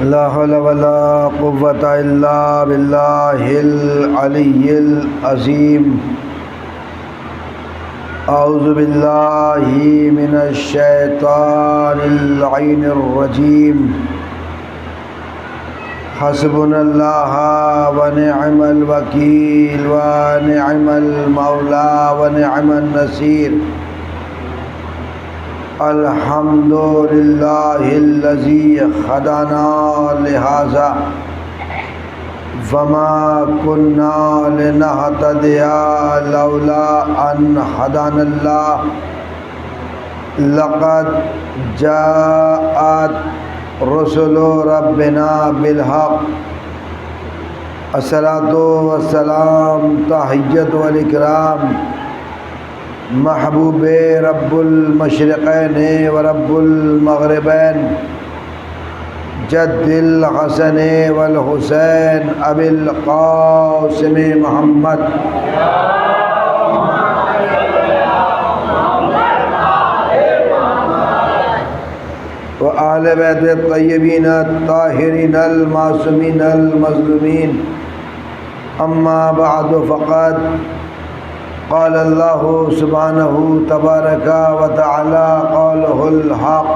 لا حول ولا قوة إلا بالله العلي العظيم أعوذ بالله من الشيطان اللعين الرجيم حسبنا الله ونعم الوكيل ونعم المولى ونعم النصير الحمد لله الذي هدانا لهذا وما كنا لنهتدي لولا أن هدانا الله لقد جاءت رسل ربنا بالحق الصلاة والسلام تحية والإكرام محبوب رب المشرقین و رب المغربین جد الحسن والحسین ابی القاسم محمد و آل بیت الطیبین الطاہرین المعصومین المظلومین اما بعد فقد قال اللہ سبحانہ تبارک و تعالی قوله الحق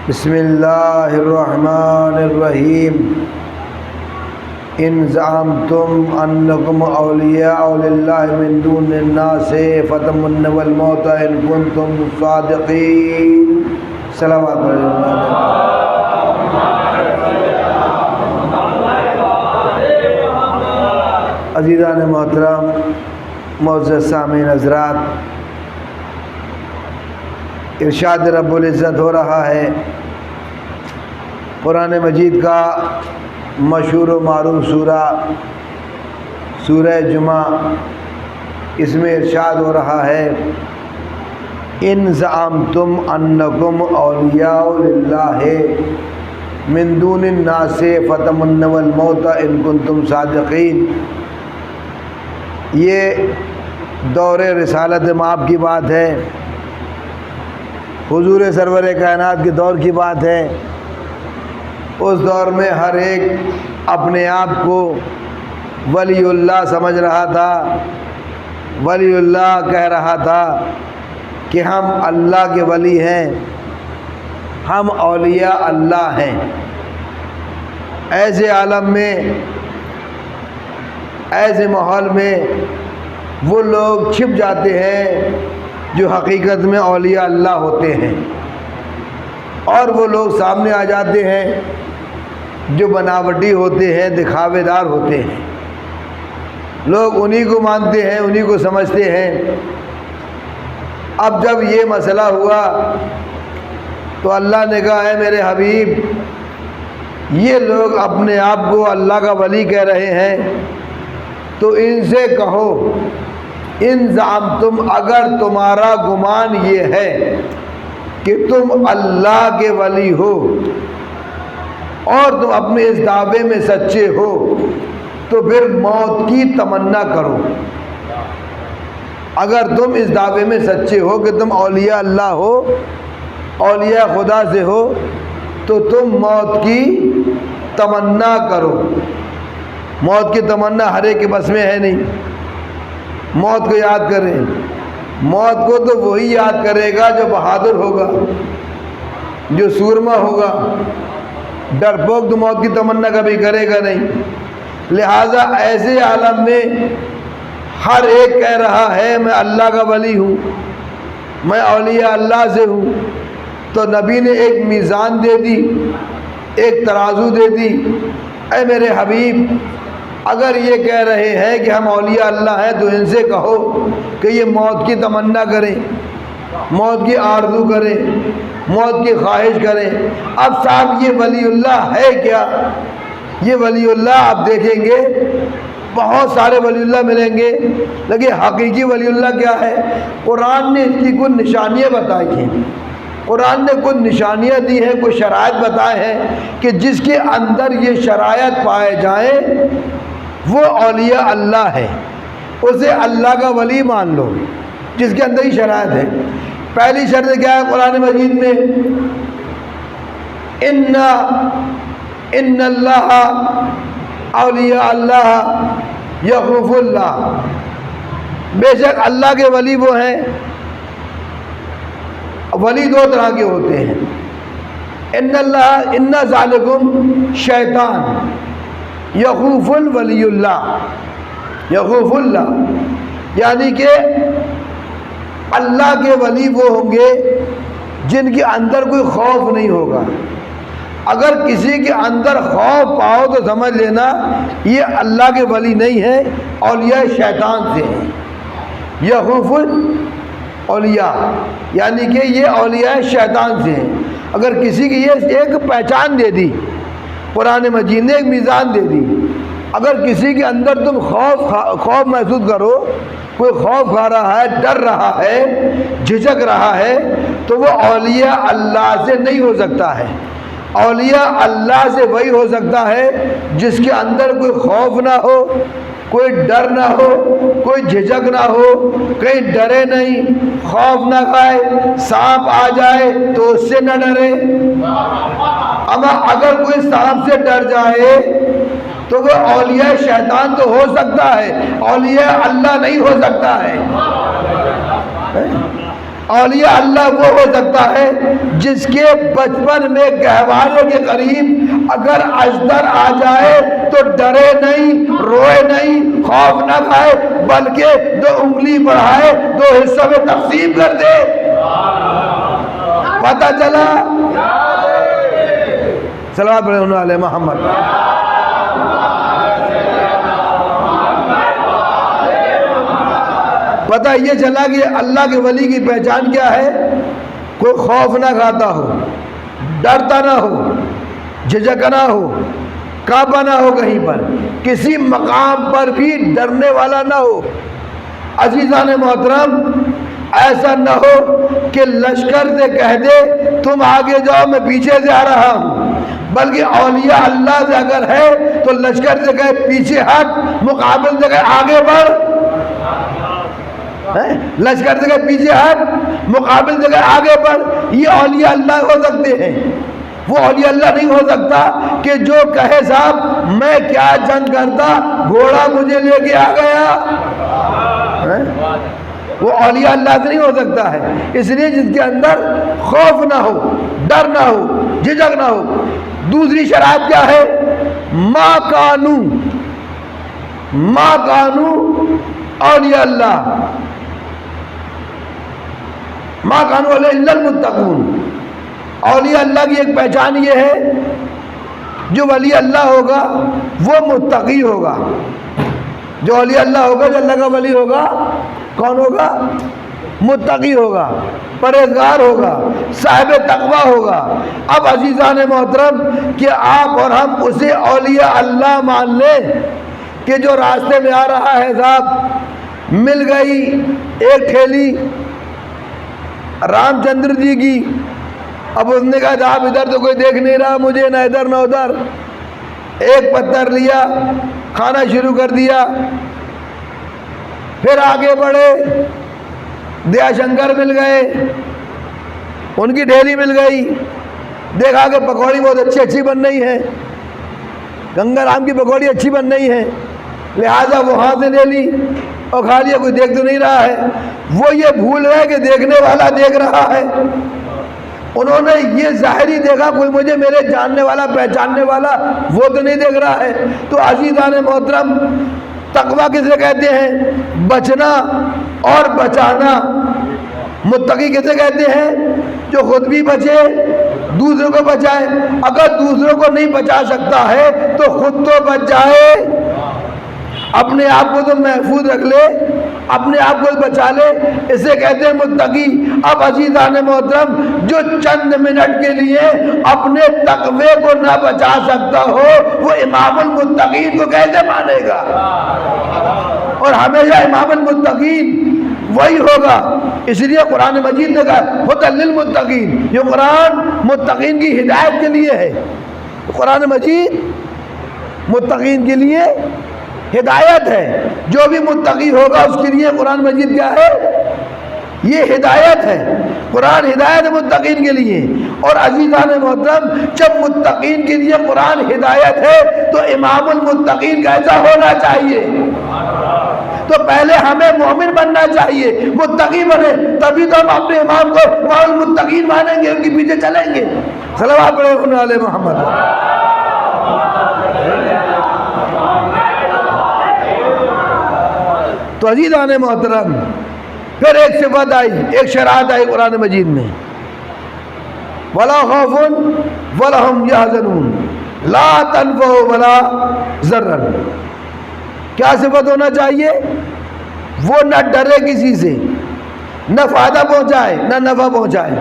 بسم اللہ الرحمن الرحیم ان زعمتم انکم اولیاء للہ من دون الناس فتمنوا الموت ان کنتم صادقین صلوات اللہ عزیزان محترم معزز سامعین حضرات، ارشاد رب العزت ہو رہا ہے قرآن مجید کا مشہور و معروف سورہ جمعہ، اس میں ارشاد ہو رہا ہے ان زعمتم انکم اولیاء للہ من دون الناس فتمنوا الموت ان کنتم صادقین۔ یہ دور رسالت مآب کی بات ہے، حضور سرور کائنات کے دور کی بات ہے۔ اس دور میں ہر ایک اپنے آپ کو ولی اللہ سمجھ رہا تھا، ولی اللہ کہہ رہا تھا کہ ہم اللہ کے ولی ہیں، ہم اولیاء اللہ ہیں۔ ایسے عالم میں، ایسے ماحول میں وہ لوگ چھپ جاتے ہیں جو حقیقت میں اولیاء اللہ ہوتے ہیں، اور وہ لوگ سامنے آ جاتے ہیں جو بناوٹی ہوتے ہیں، دکھاوے دار ہوتے ہیں۔ لوگ انہی کو مانتے ہیں، انہی کو سمجھتے ہیں۔ اب جب یہ مسئلہ ہوا تو اللہ نے کہا ہے میرے حبیب، یہ لوگ اپنے آپ کو اللہ کا ولی کہہ رہے ہیں، تو ان سے کہو ان زعمتم، اگر تمہارا گمان یہ ہے کہ تم اللہ کے ولی ہو اور تم اپنے اس دعوے میں سچے ہو، تو پھر موت کی تمنا کرو۔ اگر تم اس دعوے میں سچے ہو کہ تم اولیاء اللہ ہو، اولیاء خدا سے ہو، تو تم موت کی تمنا کرو۔ موت کی تمنا ہر ایک کے بس میں ہے نہیں۔ موت کو یاد کریں، موت کو تو وہی یاد کرے گا جو بہادر ہوگا، جو سورما ہوگا۔ ڈرپوک تو موت کی تمنا کبھی کرے گا نہیں۔ لہٰذا ایسے عالم میں ہر ایک کہہ رہا ہے میں اللہ کا ولی ہوں، میں اولیاء اللہ سے ہوں، تو نبی نے ایک میزان دے دی، ایک ترازو دے دی۔ اے میرے حبیب، اگر یہ کہہ رہے ہیں کہ ہم اولیاء اللہ ہیں تو ان سے کہو کہ یہ موت کی تمنا کریں، موت کی آرزو کریں، موت کی خواہش کریں۔ اب صاحب یہ ولی اللہ ہے کیا؟ یہ ولی اللہ آپ دیکھیں گے بہت سارے ولی اللہ ملیں گے، لیکن حقیقی ولی اللہ کیا ہے؟ قرآن نے اس کی کچھ نشانیاں بتائی ہیں، قرآن نے کچھ نشانیاں دی ہیں، کچھ شرائط بتائے ہیں کہ جس کے اندر یہ شرائط پائے جائیں وہ اولیاء اللہ ہے، اسے اللہ کا ولی مان لو، جس کے اندر ہی شرائط ہے۔ پہلی شرط کیا ہے قرآن مجید میں؟ ان اللہ اولیاء اللہ یخوف اللہ، بے شک اللہ کے ولی وہ ہیں. ولی دو طرح کے ہوتے ہیں. ان ذالکم شیطان یخوف الولی اللہ، یخوف اللہ یعنی کہ اللہ کے ولی وہ ہوں گے جن کے اندر کوئی خوف نہیں ہوگا. اگر کسی کے اندر خوف پاؤ تو سمجھ لینا یہ اللہ کے ولی نہیں ہے، اولیاء شیطان سے ہیں. یخوف اولیاء یعنی کہ یہ اولیاء شیطان سے ہیں. اگر کسی کی یہ ایک پہچان دے دی، قرآن مجید نے ایک میزان دے دی، اگر کسی کے اندر تم خوف محسوس کرو، کوئی خوف کھا رہا ہے، ڈر رہا ہے، جھجک رہا ہے، تو وہ اولیاء اللہ سے نہیں ہو سکتا ہے. اولیاء اللہ سے وہی ہو سکتا ہے جس کے اندر کوئی خوف نہ ہو، کوئی ڈر نہ ہو، کوئی جھجک نہ ہو، کہیں ڈرے نہیں، خوف نہ کھائے، سانپ آ جائے تو اس سے نہ ڈرے. اما اگر کوئی سانپ سے ڈر جائے تو وہ اولیاء شیطان تو ہو سکتا ہے، اولیاء اللہ نہیں ہو سکتا ہے. اولیاء اللہ وہ ہو سکتا ہے جس کے بچپن میں گہوارے کے قریب اگر اژدر آ جائے تو ڈرے نہیں، روئے نہیں، خوف نہ کھائے، بلکہ دو انگلی بڑھائے دو حصوں میں تقسیم کر دے. پتہ چلا صلوات پڑھیں علی محمد. پتہ یہ چلا کہ اللہ کے ولی کی پہچان کیا ہے؟ کوئی خوف نہ کھاتا ہو، ڈرتا نہ ہو، جھجک نہ ہو، کعبہ نہ ہو، کہیں پر کسی مقام پر بھی ڈرنے والا نہ ہو. عزیزان محترم، ایسا نہ ہو کہ لشکر سے کہہ دے تم آگے جاؤ میں پیچھے سے آ رہا ہوں، بلکہ اولیاء اللہ سے اگر ہے تو لشکر سے کہے پیچھے ہٹ، مقابل سے کہے آگے بڑھ. لشکر سے کہے پیچھے ہٹ، مقابل سے کہے آگے بڑھ. یہ اولیاء اللہ ہو سکتے ہیں. وہ اولیاء اللہ نہیں ہو سکتا کہ جو کہے صاحب میں کیا جنگ کرتا، گھوڑا مجھے لے کے آ گیا. وہ اولیاء اللہ سے نہیں ہو سکتا ہے. اس لیے جس کے اندر خوف نہ ہو، ڈر نہ ہو، جھجک نہ ہو. دوسری شرائط کیا ہے؟ ما کانو اولیاء اللہ، ما کانو الا المتقون. اولیاء اللہ کی ایک پہچان یہ ہے جو ولی اللہ ہوگا وہ متقی ہوگا. جو اولیاء اللہ ہوگا، جو اللہ کا ولی ہوگا، کون ہوگا؟ متقی ہوگا، پرہیزگار ہوگا، صاحب تقویٰ ہوگا. اب عزیزان محترم کہ آپ اور ہم اسے اولیاء اللہ مان لیں کہ جو راستے میں آ رہا ہے صاحب، مل گئی ایک ٹھیلی رام چندر جی کی. اب اس نے کہا صاحب ادھر تو کوئی دیکھ نہیں رہا مجھے، نہ ادھر نہ ادھر. ایک پتھر لیا، کھانا شروع کر دیا. پھر آگے بڑھے، دیا شنکر مل گئے، ان کی ڈھیلی مل گئی. دیکھا کہ پکوڑی بہت اچھی بن رہی ہے، گنگا رام کی پکوڑی اچھی بن رہی ہے، لہٰذا وہاں سے لے لی اور کھا لیا. کوئی دیکھ تو نہیں رہا ہے. وہ یہ بھول گئے کہ دیکھنے والا دیکھ رہا ہے. انہوں نے یہ ظاہری دیکھا کوئی مجھے میرے جاننے والا پہچاننے والا وہ تو نہیں دیکھ رہا ہے. تو عزیزان محترم، تقویٰ کسے کہتے ہیں؟ بچنا اور بچانا. متقی کسے کہتے ہیں؟ جو خود بھی بچے، دوسروں کو بچائے. اگر دوسروں کو نہیں بچا سکتا ہے تو خود تو بچ جائے، اپنے آپ کو تو محفوظ رکھ لے، اپنے آپ کو بچا لے. اسے کہتے ہیں متقی. اب عزیزان محترم، جو چند منٹ کے لیے اپنے تقوی کو نہ بچا سکتا ہو وہ امام المتقین کو کیسے مانے گا؟ اور ہمیشہ امام المتقین وہی ہوگا. اس لیے قرآن مجید نے کہا ھدی للمتقین، یہ قرآن متقین کی ہدایت کے لیے ہے. قرآن مجید متقین کے لیے ہدایت ہے. جو بھی متقی ہوگا اس کے لیے قرآن مجید کیا ہے؟ یہ ہدایت ہے، قرآن ہدایت ہے متقین کے لیے۔ اور عزیزان محترم، جب متقین کے لیے قرآن ہدایت ہے تو امام المتقین کیسا ہونا چاہیے؟ تو پہلے ہمیں مومن بننا چاہیے، متقی بنے، تبھی تو ہم اپنے امام کو امام المتقین مانیں گے، ان کے پیچھے چلیں گے۔ صلوات پڑھیں علی محمد۔ تو عزیزان محترم، پھر ایک صفت آئی، ایک شرائط آئی قرآن مجید میں، وَلَا خَوْفٌ وَلَا هُمْ يَحْزَنُونَ لَا تَنفَعُ وَلَا ضَرًّا۔ کیا صفت ہونا چاہیے؟ وہ نہ ڈرے کسی سے، نہ فائدہ پہنچائے نہ نفع پہنچائے۔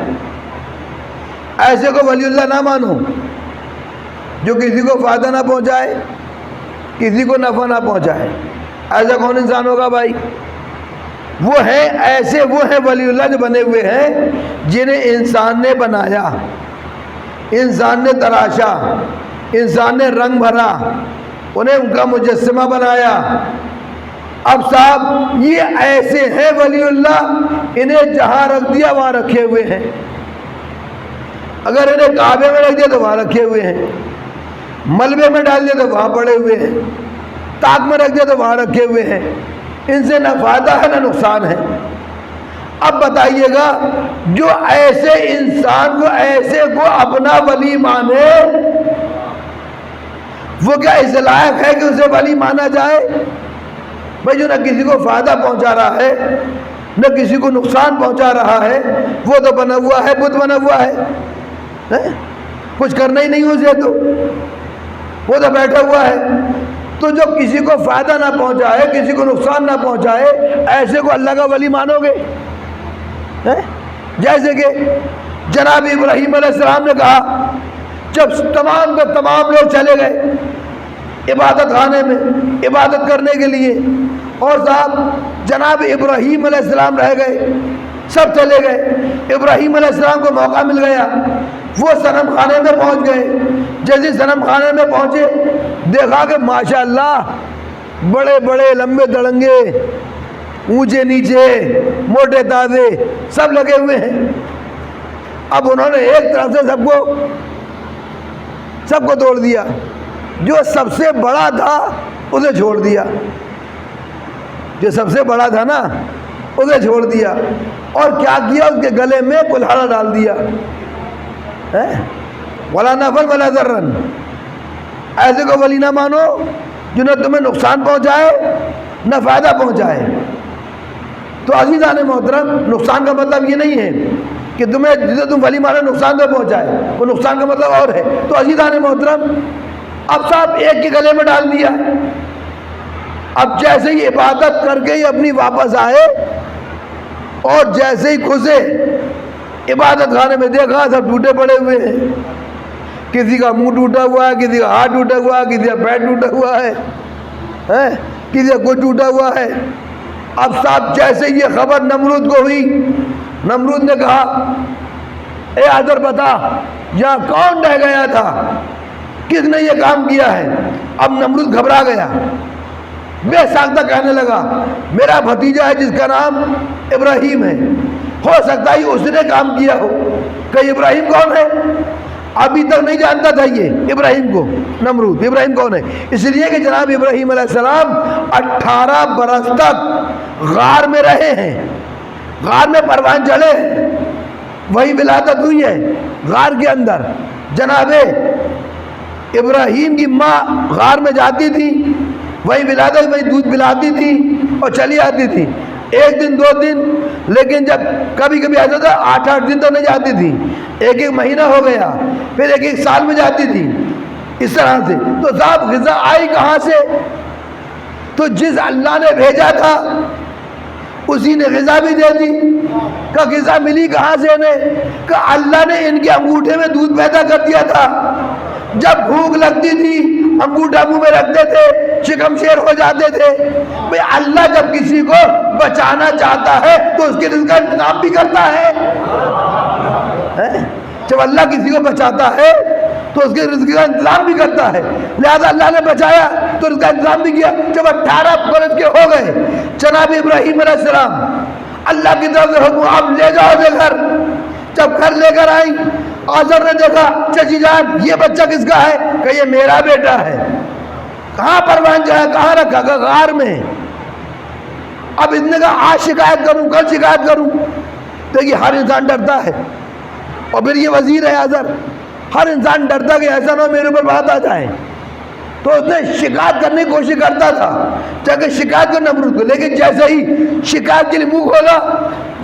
ایسے کو ولی اللہ نہ مانو جو کسی کو فائدہ نہ پہنچائے، کسی کو نفع نہ پہنچائے۔ ایسا کون انسان ہوگا بھائی؟ وہ ہیں ایسے، وہ ہیں ولی اللہ جو بنے ہوئے ہیں جنہیں انسان نے بنایا، انسان نے تراشا، انسان نے رنگ بھرا، انہیں ان کا مجسمہ بنایا۔ اب صاحب یہ ایسے ہیں ولی اللہ، انہیں جہاں رکھ دیا وہاں رکھے ہوئے ہیں۔ اگر انہیں کعبے میں رکھ دیا تو وہاں رکھے ہوئے ہیں، ملبے میں ڈال دیا تو وہاں پڑے ہوئے ہیں، تاک میں رکھ دیا تو وہاں رکھے ہوئے ہیں۔ ان سے نہ فائدہ ہے نہ نقصان ہے۔ اب بتائیے گا، جو ایسے انسان کو، ایسے کو اپنا ولی مانے، وہ کیا اس لائق ہے کہ اسے ولی مانا جائے؟ بھائی جو نہ کسی کو فائدہ پہنچا رہا ہے نہ کسی کو نقصان پہنچا رہا ہے، وہ تو بنا ہوا ہے، بت بنا ہوا ہے، کچھ کرنا ہی نہیں اسے، تو وہ تو بیٹھا ہوا ہے۔ تو جو کسی کو فائدہ نہ پہنچائے، کسی کو نقصان نہ پہنچائے، ایسے کو اللہ کا ولی مانو گے؟ جیسے کہ جناب ابراہیم علیہ السلام نے کہا، جب تمام کے تمام لوگ چلے گئے عبادت خانے میں عبادت کرنے کے لیے، اور صاحب جناب ابراہیم علیہ السلام رہ گئے، سب چلے گئے، ابراہیم علیہ السلام کو موقع مل گیا، وہ صنم خانے میں پہنچ گئے۔ جیسے صنم خانے میں پہنچے، دیکھا کہ ماشاءاللہ بڑے بڑے لمبے دڑنگے، اونچے نیچے، موٹے تازے سب لگے ہوئے ہیں۔ اب انہوں نے ایک طرف سے سب کو توڑ دیا، جو سب سے بڑا تھا اسے چھوڑ دیا، جو سب سے بڑا تھا نا اسے چھوڑ دیا، اور کیا کیا؟ اس کے گلے میں کلہاڑا ڈال دیا۔ وَلَا نَفْعًا وَلَا ضَرًّا۔ ایسے کو ولی نہ مانو جو نہ تمہیں نقصان پہنچائے نہ فائدہ پہنچائے۔ تو عزیزان محترم، نقصان کا مطلب یہ نہیں ہے کہ تمہیں جسے تم ولی مانو نقصان تو پہنچائے، وہ نقصان کا مطلب اور ہے۔ تو عزیزان محترم، اب صاحب ایک کے گلے میں ڈال دیا، اب جیسے ہی عبادت کر کے ہی اپنی واپس آئے اور جیسے ہی گھسے عبادت خانے میں، دیکھا سب ٹوٹے پڑے ہوئے ہیں، کسی کا منہ ٹوٹا ہوا ہے، کسی کا ہاتھ ٹوٹا ہوا ہے، کسی کا پیر ٹوٹا ہوا ہے، کسی کا کچھ ٹوٹا ہوا ہے۔ اب صاحب جیسے یہ خبر نمرود کو ہوئی، نمرود نے کہا، اے حضر بتا یہاں کون رہ گیا تھا، کس نے یہ کام کیا ہے؟ اب نمرود گھبرا گیا، بے ساختہ کہنے لگا، میرا بھتیجا ہے جس کا نام ابراہیم ہے، ہو سکتا ہے اس نے کام کیا ہو۔ کہ ابراہیم کون ہے؟ ابھی تک نہیں جانتا تھا یہ ابراہیم کو، نمرود ابراہیم کون ہے، اس لیے کہ جناب ابراہیم علیہ السلام 18 برس تک غار میں رہے ہیں، غار میں پروان چڑھے ہیں، وہی ولادت ہوئی ہے غار کے اندر۔ جناب ابراہیم کی ماں غار میں جاتی تھی، وہی ولادت، وہی دودھ پلاتی تھی اور چلی آتی تھی، ایک دن دو دن، لیکن جب کبھی کبھی ایسا تھا 8-8 دن تو نہیں جاتی تھی، ایک مہینہ ہو گیا، پھر ایک سال میں جاتی تھی، اس طرح سے۔ تو صاحب غذا آئی کہاں سے؟ تو جس اللہ نے بھیجا تھا اسی نے غذا بھی دے دی۔ کہ غذا ملی کہاں سے انہیں؟ کہ اللہ نے ان کے انگوٹھے میں دودھ پیدا کر دیا تھا، جب بھوک لگتی تھی انگوٹھا منہ میں رکھتے تھے، شکم شیر ہو جاتے تھے۔ بھئی اللہ جب کسی کو بچانا چاہتا ہے تو اس کے رزق کا انتظام بھی کرتا ہے۔ جب اللہ کسی کو بچاتا ہے تو اس کے رزق کا انتظام بھی کرتا ہے، لہذا اللہ نے بچایا تو رزق کا انتظام بھی کیا۔ جب 18 برس کے ہو گئے، جناب ابراہیم علیہ السلام اللہ کی طرف سے حکم آپ لے جاؤ اسے گھر. جب گھر لے کر آئی آزر نے دیکھا چچی جان یہ بچہ کس کا ہے؟ کہ یہ میرا بیٹا ہے. کہاں پروان جائے؟ کہاں رکھا؟ کہ غار میں. اب اس نے کہا آج شکایت کروں کل شکایت کروں. دیکھیے ہر انسان ڈرتا ہے، اور پھر یہ وزیر ہے آزر، ہر انسان ڈرتا کہ ایسا نہ ہو میرے اوپر بات آ جائے. تو اس نے شکایت کرنے کی کوشش کرتا تھا تاکہ شکایت کو نمرود کو، لیکن جیسے ہی شکایت کے لیے منہ کھولا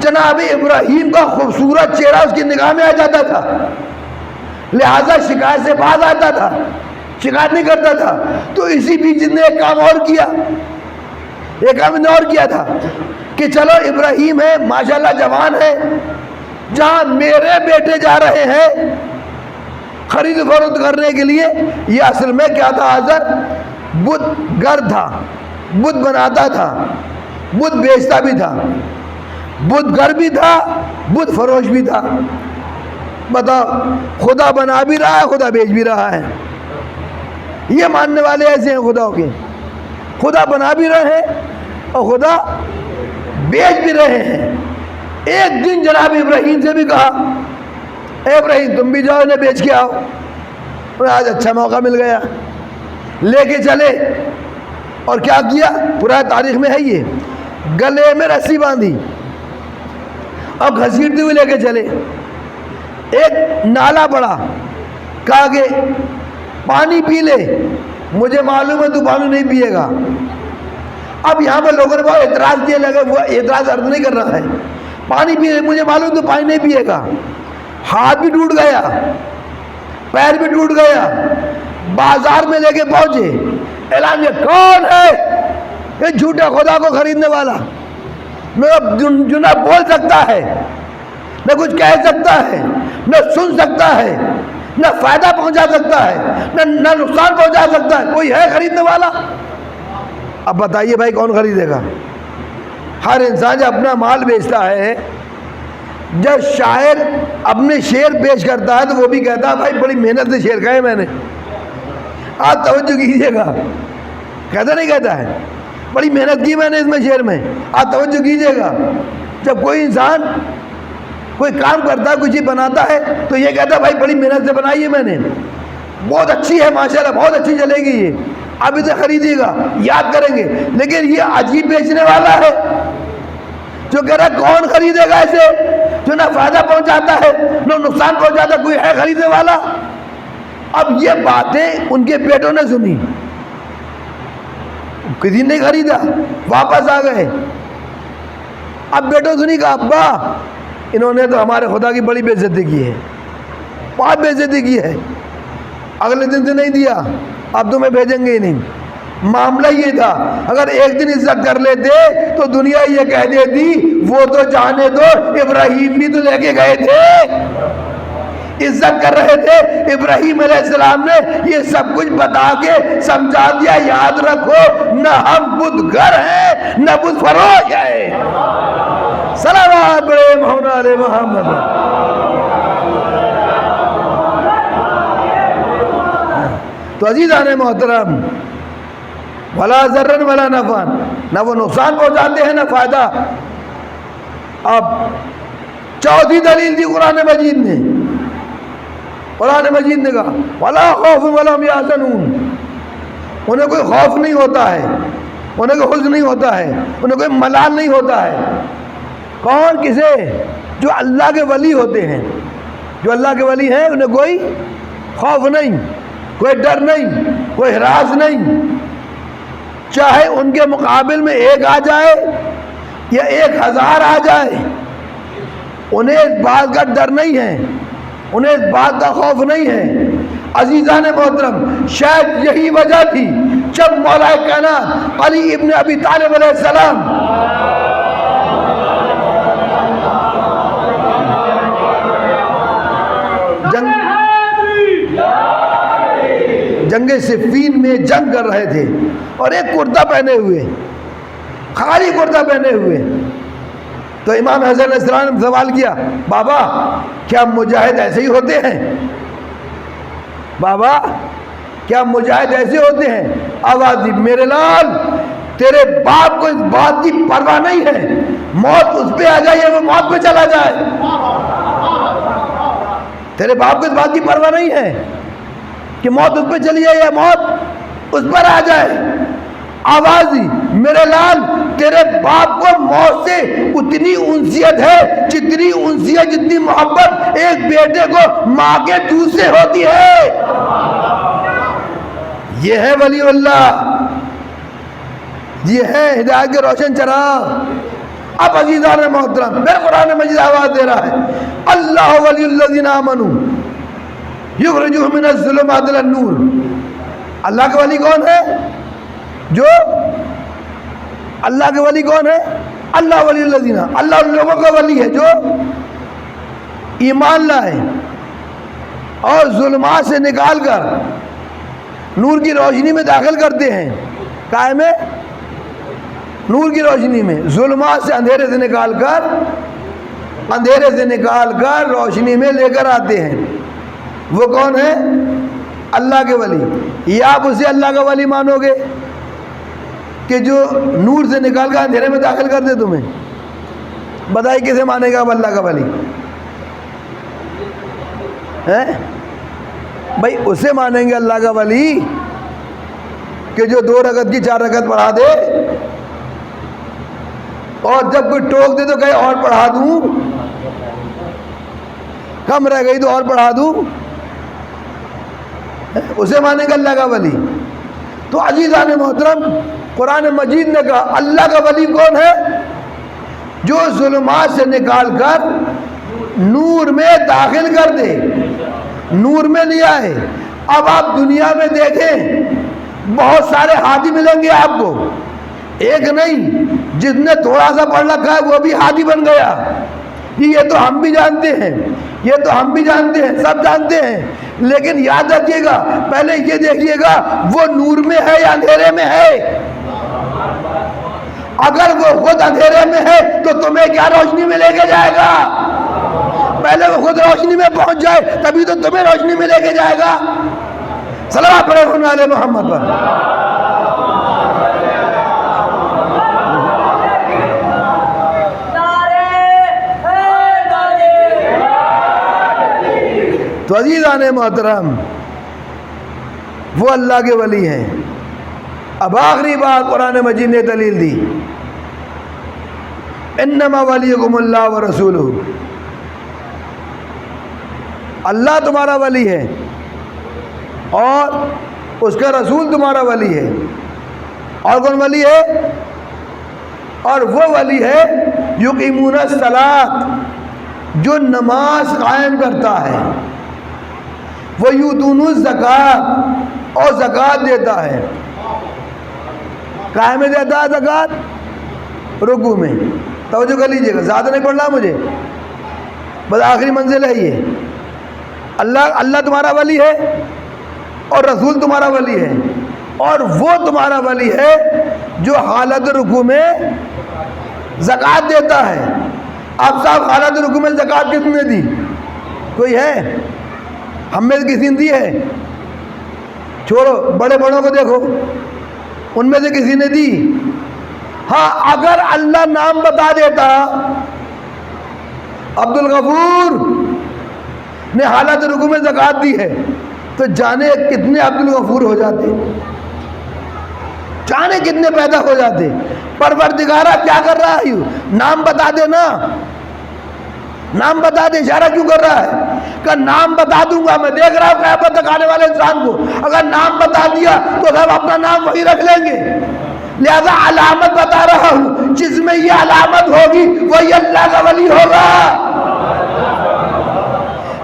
جناب ابراہیم کا خوبصورت چہرہ اس کی نگاہ میں آ جاتا تھا، لہذا شکایت سے باز آتا تھا، شکایت نہیں کرتا تھا. تو اسی بیچ نے ایک کام اور کیا، ایک کام نے اور کیا تھا کہ چلو ابراہیم ہے ماشاءاللہ جوان ہے، جہاں میرے بیٹے جا رہے ہیں خرید فروخت کرنے کے لیے. یہ اصل میں کیا تھا؟ آزر بت گر تھا، بت بناتا تھا، بت بیچتا بھی تھا، بت گر بھی تھا، بت فروش بھی تھا. بتاؤ، خدا بنا بھی رہا ہے، خدا بیچ بھی رہا ہے. یہ ماننے والے ایسے ہیں خدا کے، خدا بنا بھی رہے ہیں اور خدا بیچ بھی رہے ہیں. ایک دن جناب ابراہیم سے بھی کہا اے ابراہیم تم بھی جاؤ انہیں بیچ کے آؤ. آج اچھا موقع مل گیا، لے کے چلے. اور کیا کیا؟ پورا تاریخ میں ہے یہ، گلے میں رسی باندھی اور گھسیٹتے ہوئے لے کے چلے. ایک نالا پڑا، کہا کہ پانی پی لے، مجھے معلوم ہے تو پانی نہیں پیے گا. اب یہاں پہ لوگوں نے بہت اعتراض کیے، لگے وہ اعتراض عرض نہیں کر رہا ہے، پانی پی لے مجھے معلوم تو پانی نہیں پیے گا. ہاتھ بھی ٹوٹ گیا، پیر بھی ٹوٹ گیا. بازار میں لے کے پہنچے، اعلان یہ کون ہے یہ جھوٹے خدا کو خریدنے والا؟ جو نہ بول سکتا ہے، نہ کچھ کہہ سکتا ہے، نہ سن سکتا ہے، نہ فائدہ پہنچا سکتا ہے، نہ نقصان پہنچا سکتا ہے، کوئی ہے خریدنے والا؟ اب بتائیے بھائی کون خریدے گا؟ ہر انسان جب اپنا مال بیچتا ہے، جب شاعر اپنے شعر پیش کرتا ہے تو وہ بھی کہتا ہے بھائی بڑی محنت سے شعر کہے میں نے. آپ توجہ کیجیے گا، کہتا نہیں کہتا ہے بڑی محنت کی میں نے اس میں شعر میں. آپ توجہ کیجیے گا، جب کوئی انسان کوئی کام کرتا ہے، کوئی چیز بناتا ہے تو یہ کہتا ہے بھائی بڑی محنت سے بنائی ہے میں نے، بہت اچھی ہے ماشاءاللہ، بہت اچھی چلے گی یہ، آپ اسے خریدیے گا، یاد کریں گے. لیکن یہ عجیب بیچنے والا ہے جو کہہ رہا ہے کون خریدے گا ایسے، جو نہ فائدہ پہنچاتا ہے نہ نقصان پہنچاتا، کوئی ہے خریدنے والا؟ اب یہ باتیں ان کے بیٹوں نے سنی، کسی نے خریدا، واپس آ گئے. اب بیٹوں سنی کہا ابا انہوں نے تو ہمارے خدا کی بڑی بے عزتی کی ہے، بہت بے عزتی کی ہے، اگلے دن سے نہیں دیا، اب تمہیں بھیجیں گے ہی نہیں. معاملہ یہ تھا اگر ایک دن عزت کر لیتے تو دنیا یہ کہہ دیتی وہ تو جانے دو ابراہیم بھی تو لے کے گئے تھے، عزت کر رہے تھے. ابراہیم علیہ السلام نے یہ سب کچھ بتا کے سمجھا دیا، یاد رکھو نہ ہم بت گر ہیں نہ بت فروش ہے. صلوات بڑے مولا علیہ محمد. تو عزیزان محترم، ولا ضرر ولا نفع، نہ وہ نقصان پہنچاتے ہیں نہ فائدہ. اب چوتھی دلیل دی قرآن مجید نے، قرآن مجید نے کہا ولا خوف ولا هم يحزنون، انہیں کوئی خوف نہیں ہوتا ہے، انہیں کوئی حزن نہیں ہوتا ہے، انہیں کوئی ملال نہیں ہوتا ہے. کون؟ کسے؟ جو اللہ کے ولی ہوتے ہیں، جو اللہ کے ولی ہیں انہیں کوئی خوف نہیں، کوئی ڈر نہیں، کوئی ہراس نہیں، چاہے ان کے مقابل میں ایک آ جائے یا 1000 آ جائے، انہیں اس بات کا ڈر نہیں ہے، انہیں اس بات کا خوف نہیں ہے. عزیزان محترم، شاید یہی وجہ تھی جب مولا کائنات علی ابن ابی طالب علیہ السلام جنگ صفین میں جنگ کر رہے تھے اور ایک کرتا پہنے ہوئے، خالی کرتا پہنے ہوئے. تو امام حسن علیہ السلام نے سوال کیا بابا کیا مجاہد ایسے ہی ہوتے ہیں؟ بابا کیا مجاہد ایسے ہوتے ہیں؟ آواز دی میرے لال تیرے باپ کو اس بات کی پرواہ نہیں ہے موت اس پہ آ جائے یا وہ موت پہ چلا جائے، تیرے باپ کو اس بات کی پرواہ نہیں ہے کہ موت اس پہ چلی جائے یا موت اس پر آ جائے۔ آواز دی میرے لال، تیرے باپ کو موت سے اتنی انسیت ہے جتنی انسیت، جتنی محبت ایک بیٹے کو ماں کے دودھ سے ہوتی ہے۔ یہ ہے ولی اللہ، یہ ہے ہدایت کے روشن چراغ۔ اب عزیزان محترم، میرے قرآن مجید آواز دے رہا ہے، اللہ ولی الذین آمنوا یخرجوہم من الظلمات الی النور۔ اللہ کے ولی کون ہے؟ جو اللہ کے ولی کون ہے؟ اللہ ولی الذین، اللہ ان لوگوں کا ولی ہے جو ایمان لائے اور ظلمات سے نکال کر نور کی روشنی میں داخل کرتے ہیں۔ قائم ہے نور کی روشنی میں، ظلمات سے اندھیرے سے نکال کر روشنی میں لے کر آتے ہیں۔ وہ کون ہے؟ اللہ کے ولی۔ یا آپ اسے اللہ کا ولی مانو گے کہ جو نور سے نکال کر اندھیرے میں داخل کر دے تمہیں؟ بتائیے کسے مانے گا اب اللہ کا ولی؟ بھائی اسے مانیں گے اللہ کا ولی کہ جو 2 رکعت کی 4 رکعت پڑھا دے، اور جب کوئی ٹوک دے تو کہیں اور پڑھا دوں، کم رہ گئی تو اور پڑھا دوں، اسے مانیں گے اللہ کا ولی؟ تو عزیزان محترم، قرآن مجید نے کہا اللہ کا ولی کون ہے؟ جو ظلمات سے نکال کر نور میں داخل کر دے، نور میں لے آئے۔ اب آپ دنیا میں دیکھیں بہت سارے ہادی ملیں گے آپ کو، ایک نہیں، جس نے تھوڑا سا پڑھ رکھا ہے وہ بھی ہادی بن گیا۔ یہ تو ہم بھی جانتے ہیں، یہ تو ہم بھی جانتے ہیں، سب جانتے ہیں، لیکن یاد رکھیے گا، پہلے یہ دیکھیے گا وہ نور میں ہے یا اندھیرے میں ہے۔ اگر وہ خود اندھیرے میں ہے تو تمہیں کیا روشنی میں لے کے جائے گا؟ پہلے وہ خود روشنی میں پہنچ جائے تبھی تو تمہیں روشنی میں لے کے جائے گا۔ صلوات پڑھیں علی محمد پر۔ تو عزیزان محترم، وہ اللہ کے ولی ہیں۔ اب آخری بات قرآن مجید نے دلیل دی، انما ولیکم اللہ ورسولہ، اللہ تمہارا ولی ہے اور اس کا رسول تمہارا ولی ہے۔ اور کون ولی ہے؟ اور وہ ولی ہے یقیمون الصلاۃ، جو نماز قائم کرتا ہے، ویؤتون الزکوٰۃ، اور زکوٰۃ دیتا ہے۔ کائے میں دیتا ہے زکوٰۃ؟ رکوع میں۔ توجہ کر لیجیے گا، زیادہ نہیں پڑھنا مجھے، بس آخری منزل ہے یہ۔ اللہ تمہارا ولی ہے اور رسول تمہارا ولی ہے، اور وہ تمہارا ولی ہے جو حالت رکوع میں زکوٰۃ دیتا ہے۔ اب صاحب حالت رکوع میں زکوٰۃ کس نے دی؟ کوئی ہے؟ ہم میں سے کسی نے دی ہے؟ چھوڑو، بڑے بڑوں کو دیکھو، ان میں سے کسی نے دی؟ ہاں، اگر اللہ نام بتا دیتا عبد الغفور نے حالت رکوع میں زکوٰۃ دی ہے تو جانے کتنے عبد الغفور ہو جاتے، جانے کتنے پیدا ہو جاتے۔ پروردگارہ کیا کر رہا ہے؟ نام بتا دے نا، نام بتا دے، اشارہ کیوں کر رہا ہے کہ نام بتا دوں گا؟ میں دیکھ رہا ہوں قیامت تک آنے والے انسان کو، اگر نام بتا دیا تو سب اپنا نام وہی رکھ لیں گے، لہذا علامت بتا رہا ہوں، جس میں یہ علامت ہوگی وہی اللہ کا ولی ہوگا۔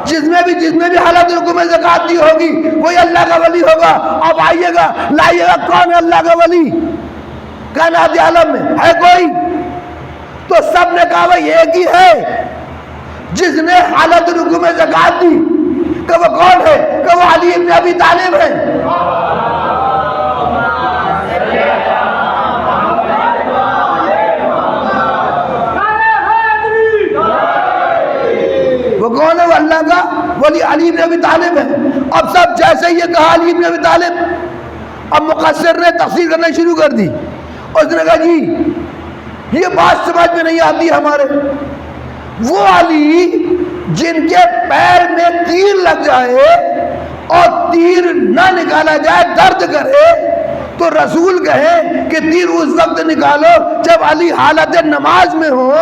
جس میں بھی حالت رکوع میں زکوٰۃ دی ہوگی وہی اللہ کا ولی ہوگا۔ اب آئیے گا، لائیے گا، کون ہے اللہ کا ولی کائنات عالم میں؟ ہے کوئی؟ تو سب نے کہا وہ ایک ہی ہے جس نے حالت رکوع میں زکوٰۃ دی۔ کہ وہ کون ہے؟ کہ وہ علی ابن ابی طالب ہے۔ وہ کون ہے؟ وہ اللہ کا ولی علی ابن ابی طالب ہے۔ اب سب جیسے یہ کہا علی ابن ابی طالب، اب مقصر نے تفسیر کرنا شروع کر دی، اس نے کہا جی یہ بات سمجھ میں نہیں آتی ہمارے. وہ علی جن کے پیر میں تیر لگ جائے اور تیر نہ نکالا جائے درد کرے تو رسول کہے کہ تیر اس وقت نکالو جب علی حالت نماز میں ہو.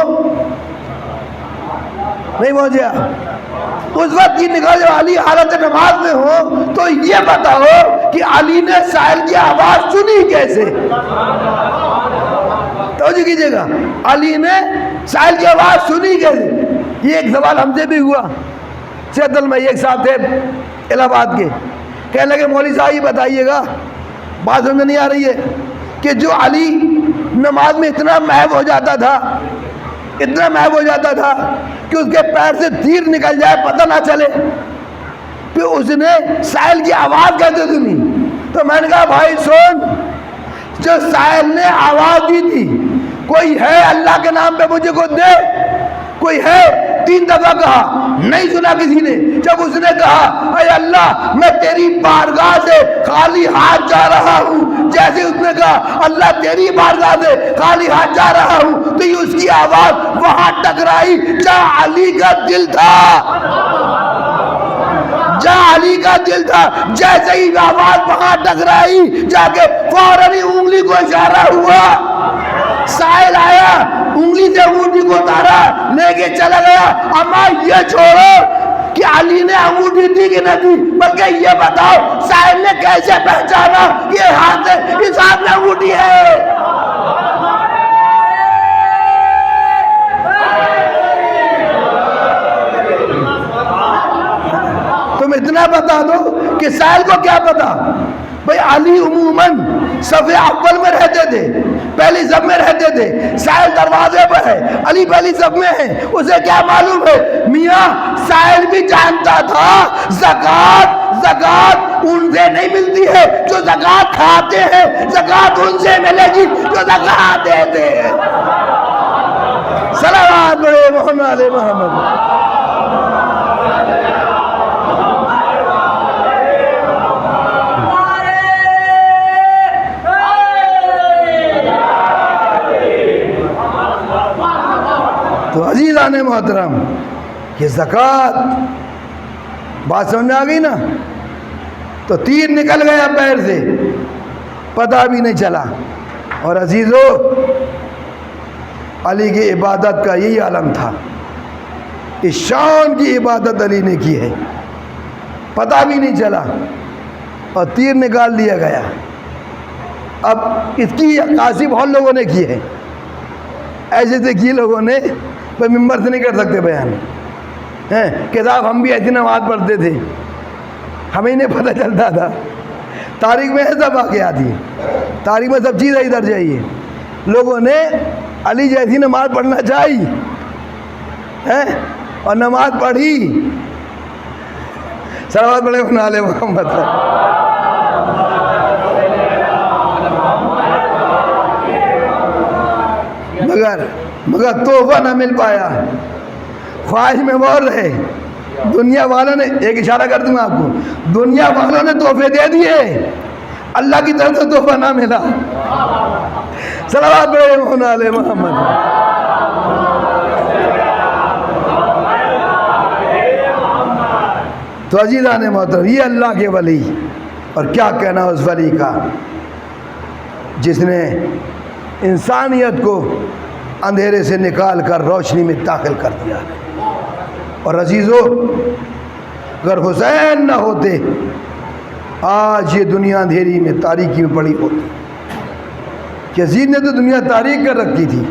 نہیں پہنچیا؟ اس وقت تیر نکالو جب علی حالت نماز میں ہو. تو یہ بتاؤ کہ علی نے سائل کی آواز سنی کیسے؟ توجہ کیجئے گا، علی نے سائل کی آواز سنی کیسے؟ یہ ایک سوال ہم سے بھی ہوا. سید المئی صاحب تھے الہ آباد کے، کہنے لگے مولوی صاحب یہ بتائیے گا، بات سمجھ نہیں آ رہی ہے کہ جو علی نماز میں اتنا محو ہو جاتا تھا، اتنا محو ہو جاتا تھا کہ اس کے پیر سے تیر نکل جائے پتہ نہ چلے، پھر اس نے سائل کی آواز کیسے سنی؟ تو میں نے کہا بھائی سن، جو سائل نے آواز دی تھی، کوئی ہے اللہ کے نام پہ مجھے کو دے، کوئی ہے؟ 3 دفعہ کہا، نہیں سنا کسی نے. جب اس نے کہا اے اللہ میں تیری بارگاہ سے خالی ہاتھ جا رہا ہوں، جیسے اس نے کہا اللہ تیری بارگاہ سے خالی ہاتھ جا رہا ہوں، تو یہ اس کی آواز وہاں ٹکرائی جہاں علی کا دل تھا، جہاں علی کا دل تھا. جیسے ہی آواز وہاں ٹکرائی جا کے فوراً ہی انگلی کو اشارہ ہوا. سائل آیا، انگلی سے انگوٹھی کو اتارا، لے کے چلا گیا. اما یہ چھوڑو کہ علی نے انگوٹھی دی کہ نہ دی، بلکہ یہ بتاؤ سائل نے کیسے پہچانا کہ یہ ہاتھ ہے، اس ہاتھ میں انگوٹھی ہے؟ تم اتنا بتا دو کہ سائل کو کیا پتا. بھئی علی عموماً صف اول میں رہتے تھے، پہلی صف میں رہتے تھے. سائل دروازے پر ہے، علی پہلی صف میں ہے. اسے کیا معلوم ہے؟ میاں سائل بھی جانتا تھا زکوٰۃ ان سے نہیں ملتی ہے جو زکوٰۃ کھاتے ہیں، زکوٰۃ ان سے ملے گی جو زکوٰۃ دیتے ہیں. صلوات پڑھے محمد علیہ محمد. تو عزیزان محترم، یہ زکوٰۃ بات سمجھ میں آ گئی نا؟ تو تیر نکل گیا پیر سے، پتہ بھی نہیں چلا. اور عزیزو، علی کی عبادت کا یہی عالم تھا. اس شان کی عبادت علی نے کی ہے، پتہ بھی نہیں چلا اور تیر نکال لیا گیا. اب اس کی عکاسی بہت لوگوں نے کی ہے، ایسے سے کی لوگوں نے، پر ممبر سے نہیں کر سکتے بیان کہ صاحب ہم بھی ایسی نماز پڑھتے تھے، ہمیں نہیں پتہ چلتا تھا. تاریخ میں ایسا واقعات ہی، تاریخ میں سب چیز ادھر جائیے. لوگوں نے علی جیسی نماز پڑھنا چاہی اور نماز پڑھی. صلوات پڑھے علی محمد. مگر تحفہ نہ مل پایا، خواہش میں مور رہے. دنیا والوں نے، ایک اشارہ کر دوں آپ کو، دنیا والوں نے تحفے دے دیے، اللہ کی طرف سے تحفہ نہ ملا. صلوات پڑھے علی محمد. تو عزیزان محترم، یہ اللہ کے ولی، اور کیا کہنا اس ولی کا جس نے انسانیت کو اندھیرے سے نکال کر روشنی میں داخل کر دیا. اور عزیزو، اگر حسین نہ ہوتے آج یہ دنیا اندھیری میں تاریکی میں پڑی ہوتی. یزید نے تو دنیا تاریک کر رکھی تھی.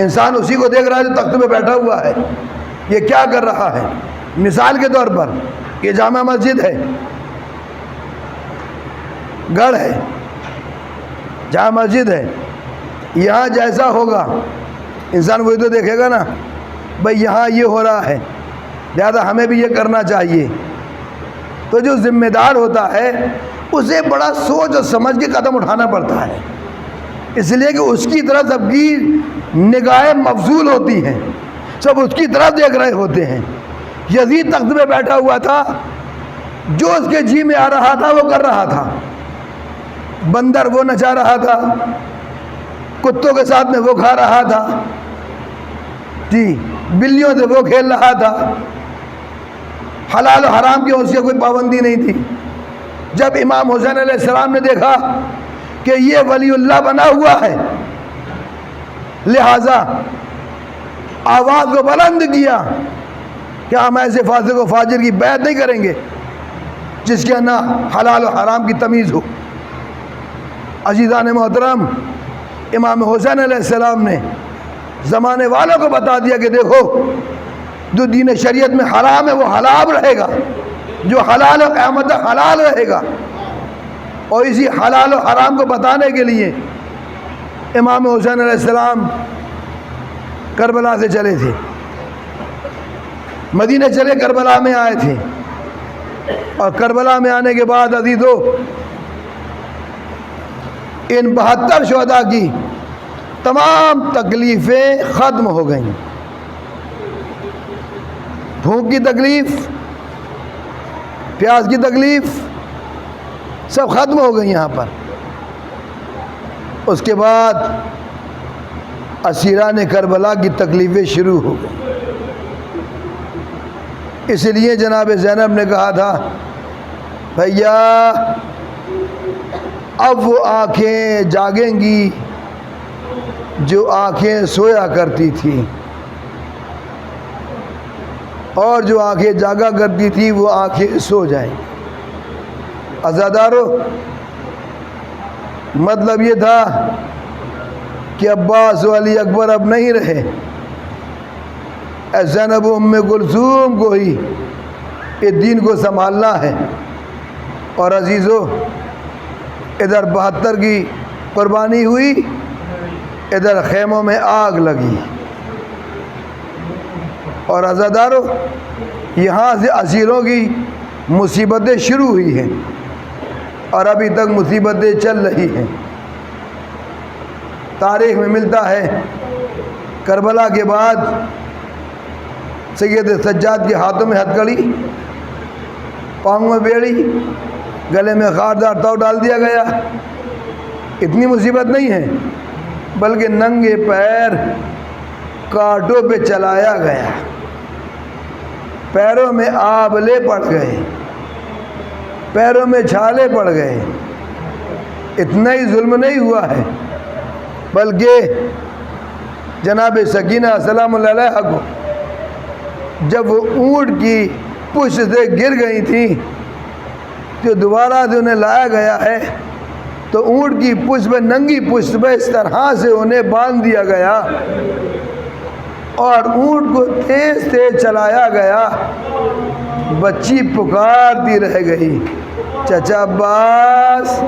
انسان اسی کو دیکھ رہا ہے جو تخت پہ بیٹھا ہوا ہے، یہ کیا کر رہا ہے. مثال کے طور پر یہ جامع مسجد ہے، گڑھ ہے، جامع مسجد ہے. یہاں جیسا ہوگا انسان وہی تو دیکھے گا نا، بھئی یہاں یہ ہو رہا ہے لہذا ہمیں بھی یہ کرنا چاہیے. تو جو ذمہ دار ہوتا ہے اسے بڑا سوچ اور سمجھ کے قدم اٹھانا پڑتا ہے، اس لیے کہ اس کی طرف سب کی نگاہیں مبذول ہوتی ہیں، سب اس کی طرف دیکھ رہے ہوتے ہیں. یزید تخت پہ بیٹھا ہوا تھا، جو اس کے جی میں آ رہا تھا وہ کر رہا تھا. بندر وہ نچا رہا تھا، کتوں کے ساتھ میں وہ کھا رہا تھا جی، بلیوں سے وہ کھیل رہا تھا، حلال و حرام کی اس کی کوئی پابندی نہیں تھی۔ جب امام حسین علیہ السلام نے دیکھا کہ یہ ولی اللہ بنا ہوا ہے، لہذا آواز کو بلند کیا کہ ہم ایسے فاسق و فاجر کی بیعت نہیں کریں گے جس کے نہ حلال و حرام کی تمیز ہو۔ عزیزان محترم، امام حسین علیہ السلام نے زمانے والوں کو بتا دیا کہ دیکھو، جو دین شریعت میں حرام ہے وہ حلال رہے گا، جو حلال و قیامت تک حلال رہے گا۔ اور اسی حلال و حرام کو بتانے کے لیے امام حسین علیہ السلام کربلا سے چلے تھے، مدینہ چلے کربلا میں آئے تھے، اور کربلا میں آنے کے بعد عزیزو ان 72 شہداء کی تمام تکلیفیں ختم ہو گئیں۔ بھوک کی تکلیف، پیاس کی تکلیف سب ختم ہو گئی یہاں پر۔ اس کے بعد اسیران کربلا کی تکلیفیں شروع ہو گئیں۔ اس لیے جناب زینب نے کہا تھا، بھیا اب وہ آنکھیں جاگیں گی جو آنکھیں سویا کرتی تھی، اور جو آنکھیں جاگا کرتی تھی وہ آنکھیں سو جائیں۔ عزادارو، مطلب یہ تھا کہ عباس و علی اکبر اب نہیں رہے، زینب و ام کلثوم کو ہی اس دین کو سنبھالنا ہے۔ اور عزیزو، ادھر 72 کی قربانی ہوئی، ادھر خیموں میں آگ لگی، اور عزادارو یہاں سے اسیروں کی مصیبتیں شروع ہوئی ہیں، اور ابھی تک مصیبتیں چل رہی ہیں۔ تاریخ میں ملتا ہے کربلا کے بعد سید سجاد کے ہاتھوں میں ہتھکڑی، پاؤں میں بیڑی، گلے میں خاردار تو ڈال دیا گیا۔ اتنی مصیبت نہیں ہے، بلکہ ننگے پیر کانٹوں پہ چلایا گیا، پیروں میں آبلے پڑ گئے، پیروں میں چھالے پڑ گئے۔ اتنا ہی ظلم نہیں ہوا ہے، بلکہ جناب سکینہ سلام اللہ علیہا کو جب وہ اونٹ کی پشت سے گر گئی تھیں، جو دوبارہ سے انہیں لایا گیا ہے، تو اونٹ کی پشت پہ، ننگی پشت پہ اس طرح سے انہیں باندھ دیا گیا، اور اونٹ کو تیز تیز چلایا گیا۔ بچی پکارتی رہ گئی، چچا عباس،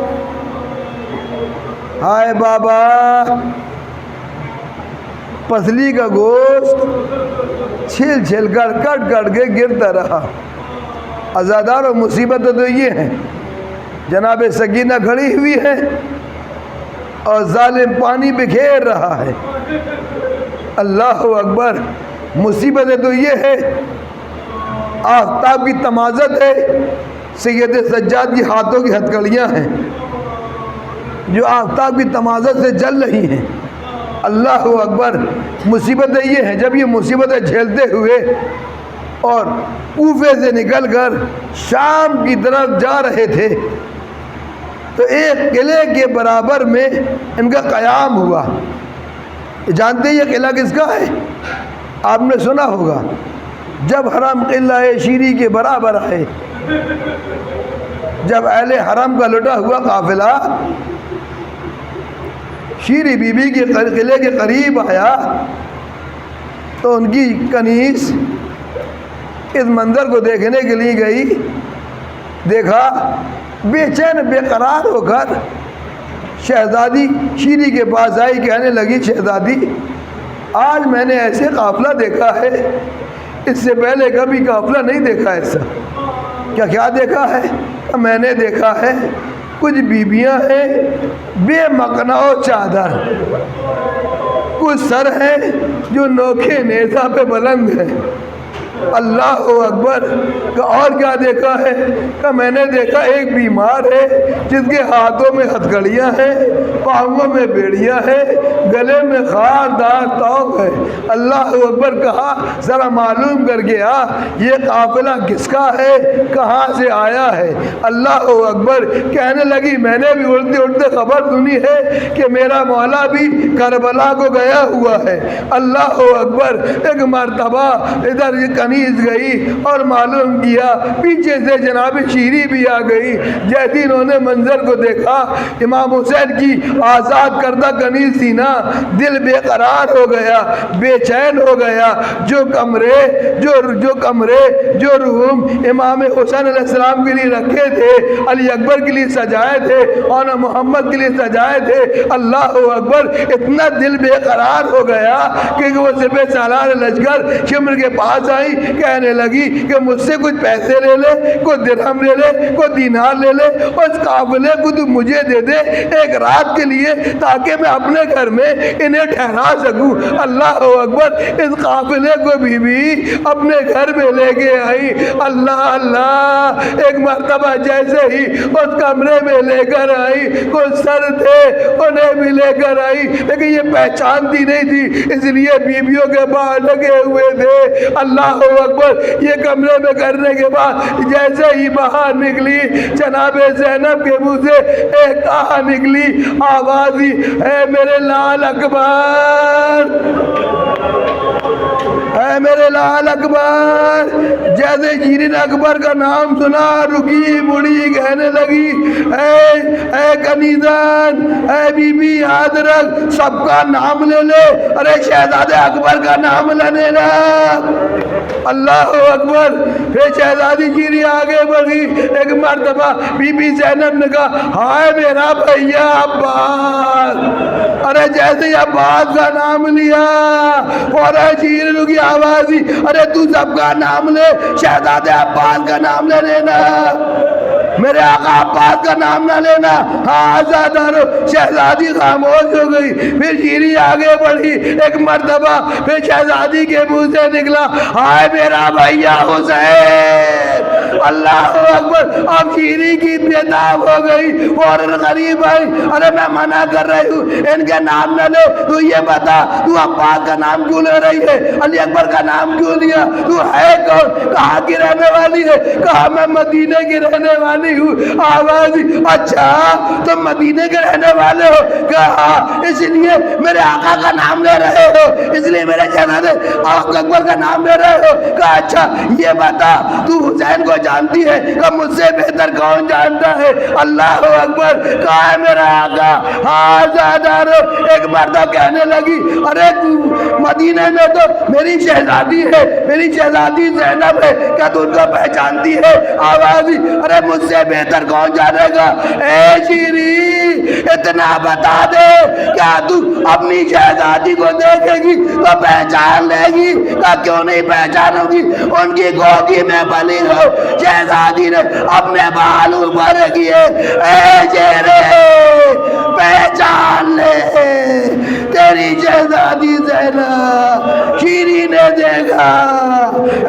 ہائے بابا۔ پسلی کا گوشت چھل چھل کر کٹ کٹ کے گرتا رہا۔ عزادار و مصیبت تو یہ ہے، جناب سکینہ کھڑی ہوئی ہے اور ظالم پانی بکھیر رہا ہے۔ اللہ اکبر۔ مصیبت تو یہ ہے، آفتاب کی تمازت ہے، سید سجاد کی ہاتھوں کی ہتھکڑیاں ہیں جو آفتاب کی تمازت سے جل رہی ہیں۔ اللہ اکبر۔ مصیبتیں یہ ہیں، جب یہ مصیبتیں جھیلتے ہوئے اور کوفے سے نکل کر شام کی طرف جا رہے تھے، تو ایک قلعے کے برابر میں ان کا قیام ہوا۔ جانتے ہیں یہ قلعہ کس کا ہے؟ آپ نے سنا ہوگا، جب حرم قلعہ شیری کے برابر آئے، جب اہل حرم کا لٹا ہوا قافلہ شیری بی بی کے قلعے کے قریب آیا، تو ان کی کنیز اس منظر کو دیکھنے کے لیے گئی۔ دیکھا، بے چین بے قرار ہو کر شہزادی شیری کے پاس آئی، کہنے لگی، شہزادی آج میں نے ایسے قافلہ دیکھا ہے، اس سے پہلے کبھی قافلہ نہیں دیکھا ایسا۔ کیا دیکھا ہے؟ میں نے دیکھا ہے کچھ بیبیاں ہیں بے مقنع و چادر، کچھ سر ہیں جو نوکے نیزہ پہ بلند ہیں، اللہ اکبر۔ اور کیا دیکھا ہے؟ کہ میں نے دیکھا ایک بیمار ہے جس کے ہاتھوں میں ہتھکڑیاں ہیں، پاؤں میں بیڑیاں ہیں، گلے میں خاردار توق ہے۔ اللہ اکبر۔ کہا ذرا معلوم کر کے آ یہ قافلہ کس کا ہے، کہاں سے آیا ہے؟ اللہ اکبر۔ کہنے لگی میں نے بھی اڑتے اڑتے خبر سنی ہے کہ میرا مولا بھی کربلا کو گیا ہوا ہے۔ اللہ اکبر۔ ایک مرتبہ ادھر یہ کنیز گئی اور معلوم کیا پیچھے سے جناب شیری بھی آ گئی۔ جیسے انہوں نے منظر کو دیکھا، امام حسین کی آزاد کردہ کنیز تھی نا، دل بے قرار ہو گیا، بے چین ہو گیا۔ جو کمرے جو روم امام حسین علیہ السلام کے لیے رکھے تھے، علی اکبر کے لیے سجائے تھے اور محمد کے لیے سجائے تھے، اللہ اکبر، اتنا دل بے قرار ہو گیا کہ وہ سپہ سالار لشکر شمر کے پاس آئی، کہنے لگی کہ مجھ سے کچھ پیسے لے لے، کوئی درہم لے لے، کوئی دینار لے لے، اور اس قافلے کو تو مجھے دے دے ایک رات کے لیے، تاکہ میں اپنے گھر میں انہیں ٹھہرا سکوں۔ اللہ اکبر۔ اس قافلے کو بھی اپنے گھر میں لے کے آئی۔ اللہ اللہ۔ ایک مرتبہ جیسے ہی اس کمرے میں لے کر آئی، کچھ سر تھے انہیں بھی لے کر آئی، لیکن یہ پہچانتی نہیں تھی، اس لیے بیویوں کے باہر لگے ہوئے تھے۔ اللہ اکبر۔ یہ کمرے میں کرنے کے بعد جیسے ہی باہر نکلی، جناب زینب کے منہ سے ایک کہا نکلی آواز ہی، اے میرے لال اکبر، اے میرے لال اکبر۔ جیسے شیرین اکبر کا نام سنا، رکی بڑی کہنے لگی، اے کنیزان، اے بی بی یاد رکھ، سب کا نام لے لے، ارے شہزادے اکبر کا نام لینے نا۔ اللہ اکبر۔ پھر شہزادی شیری آگے بڑھی۔ ایک مرتبہ بی بی زینب نے کہا، ہائے میرا بھیا عباس۔ ارے جیسے ہی عباس کا نام لیا، فوراً شیری کی آواز دی، ارے تو سب کا نام لے، شہزادے عباس کا نام لے لینا، میرے آقا عباس کا نام نہ لینا۔ ہاں زادارو۔ شہزادی خاموش ہو گئی۔ پھر شیری آگے بڑھی۔ ایک مرتبہ پھر شہزادی کے منہ سے نکلا، ہائے میرا بھیا حسین۔ اللہ اکبر۔ اب شیری کی بےتاب ہو گئی، فوراً قریب آئی، ارے میں منع کر رہی ہوں، ان کے نام نہ لے، تو یہ بتا تو عباس کا نام کیوں لے رہی ہے، علی اکبر کا نام کیوں لیا، تو ہے کون، کہاں کی رہنے والی ہے؟ کہا میں مدینے کی رہنے والی ہوں۔ آواز، اچھا تم مدینے کے رہنے والے ہو؟ کہا اس لیے میرے آقا کا نام لے رہے ہو، اس لیے میرے شہزادے اکبر کا نام لے رہے ہو؟ کہا اچھا یہ بتا تو حسین کو جانتی ہے؟ کہ مجھ سے بہتر کون جانتا ہے؟ اللہ اکبر۔ کہا ہے میرا آقا۔ ہاں زادارو۔ ایک مرتبہ کہنے لگی، ارے مدینے میں تو میری شہزادی ہے، میری شہزادی زینب ہے، کیا تو ان کو پہچانتی ہے؟ آواز، ارے مجھ سے بہتر کون جانے گا؟ اے شیری اتنا بتا دے، کیا تو اپنی شہزادی کو دیکھے گی تو پہچان لے گی؟ کیا کیوں نہیں پہچانو گی؟ ان کی گودی میں پلی ہو۔ شہزادی نے اپنے بال اوپر کیے، اے چہرے پہچان لے، تیری شہزادی زینب۔ شیری نے دیکھا،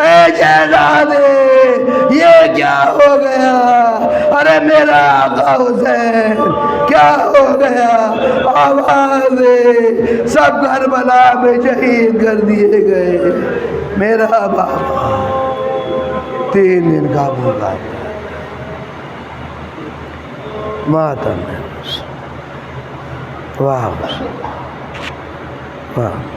اے شہزادے یہ کیا ہو گیا؟ ارے میرا آقا حسین کیا ہو گیا؟ آواز، سب کربلا میں شہید کر دیے گئے، میرا بابا 3 دن کا بھوکا ماتم ہے۔ واہ واہ۔